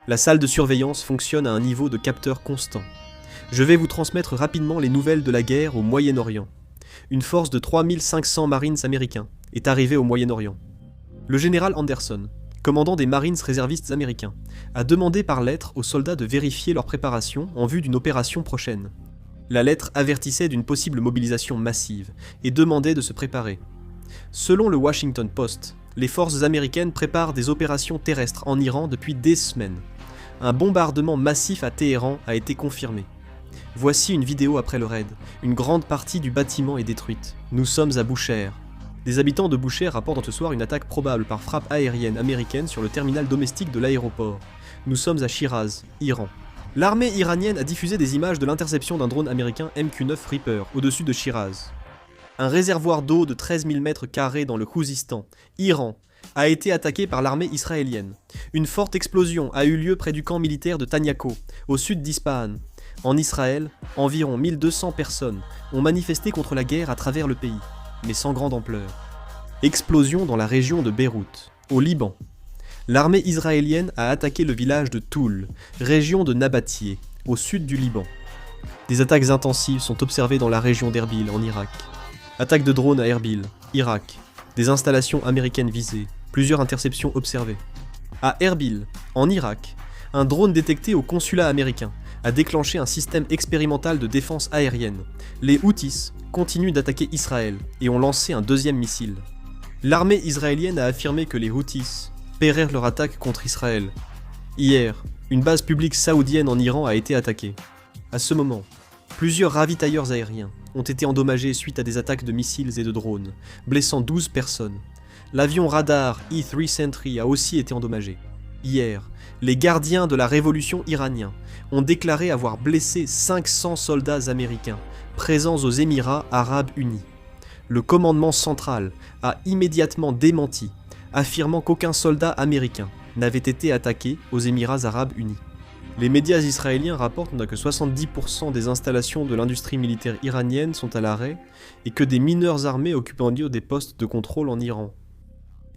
La salle de surveillance fonctionne à un niveau de capteur constant. Je vais vous transmettre rapidement les nouvelles de la guerre au Moyen-Orient. Une force de 3500 Marines américains est arrivée au Moyen-Orient. Le général Anderson, commandant des Marines réservistes américains, a demandé par lettre aux soldats de vérifier leur préparation en vue d'une opération prochaine. La lettre avertissait d'une possible mobilisation massive et demandait de se préparer. Selon le Washington Post, les forces américaines préparent des opérations terrestres en Iran depuis des semaines. Un bombardement massif à Téhéran a été confirmé. Voici une vidéo après le raid. Une grande partie du bâtiment est détruite. Nous sommes à Boucher. Des habitants de Boucher rapportent ce soir une attaque probable par frappe aérienne américaine sur le terminal domestique de l'aéroport. Nous sommes à Shiraz, Iran. L'armée iranienne a diffusé des images de l'interception d'un drone américain MQ-9 Reaper au-dessus de Shiraz. Un réservoir d'eau de 13 000 m² dans le Khouzistan, Iran, a été attaqué par l'armée israélienne. Une forte explosion a eu lieu près du camp militaire de Taniako, au sud d'Ispahan. En Israël, environ 1200 personnes ont manifesté contre la guerre à travers le pays, mais sans grande ampleur. Explosion dans la région de Beyrouth, au Liban. L'armée israélienne a attaqué le village de Toul, région de Nabatieh, au sud du Liban. Des attaques intensives sont observées dans la région d'Erbil, en Irak. Attaque de drones à Erbil, Irak. Des installations américaines visées, plusieurs interceptions observées. À Erbil, en Irak, un drone détecté au consulat américain a déclenché un système expérimental de défense aérienne. Les Houthis continuent d'attaquer Israël et ont lancé un deuxième missile. L'armée israélienne a affirmé que les Houthis paieraient leur attaque contre Israël. Hier, une base publique saoudienne en Iran a été attaquée. À ce moment, plusieurs ravitailleurs aériens ont été endommagés suite à des attaques de missiles et de drones, blessant 12 personnes. L'avion radar E-3 Sentry a aussi été endommagé. Hier, les gardiens de la révolution iraniens ont déclaré avoir blessé 500 soldats américains présents aux Émirats arabes unis. Le commandement central a immédiatement démenti, affirmant qu'aucun soldat américain n'avait été attaqué aux Émirats arabes unis. Les médias israéliens rapportent que 70% des installations de l'industrie militaire iranienne sont à l'arrêt et que des mineurs armés occupent en lieu des postes de contrôle en Iran.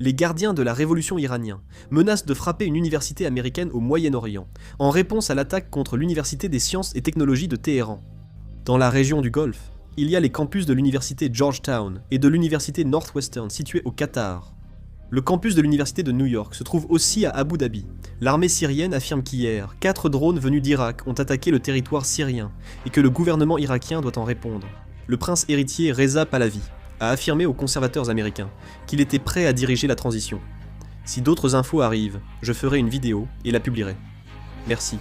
Les gardiens de la révolution iranienne menacent de frapper une université américaine au Moyen-Orient, en réponse à l'attaque contre l'université des sciences et technologies de Téhéran. Dans la région du Golfe, il y a les campus de l'université Georgetown et de l'université Northwestern situés au Qatar. Le campus de l'université de New York se trouve aussi à Abu Dhabi. L'armée syrienne affirme qu'hier, 4 drones venus d'Irak ont attaqué le territoire syrien et que le gouvernement irakien doit en répondre. Le prince héritier Reza Pahlavi a affirmé aux conservateurs américains qu'il était prêt à diriger la transition. Si d'autres infos arrivent, je ferai une vidéo et la publierai. Merci.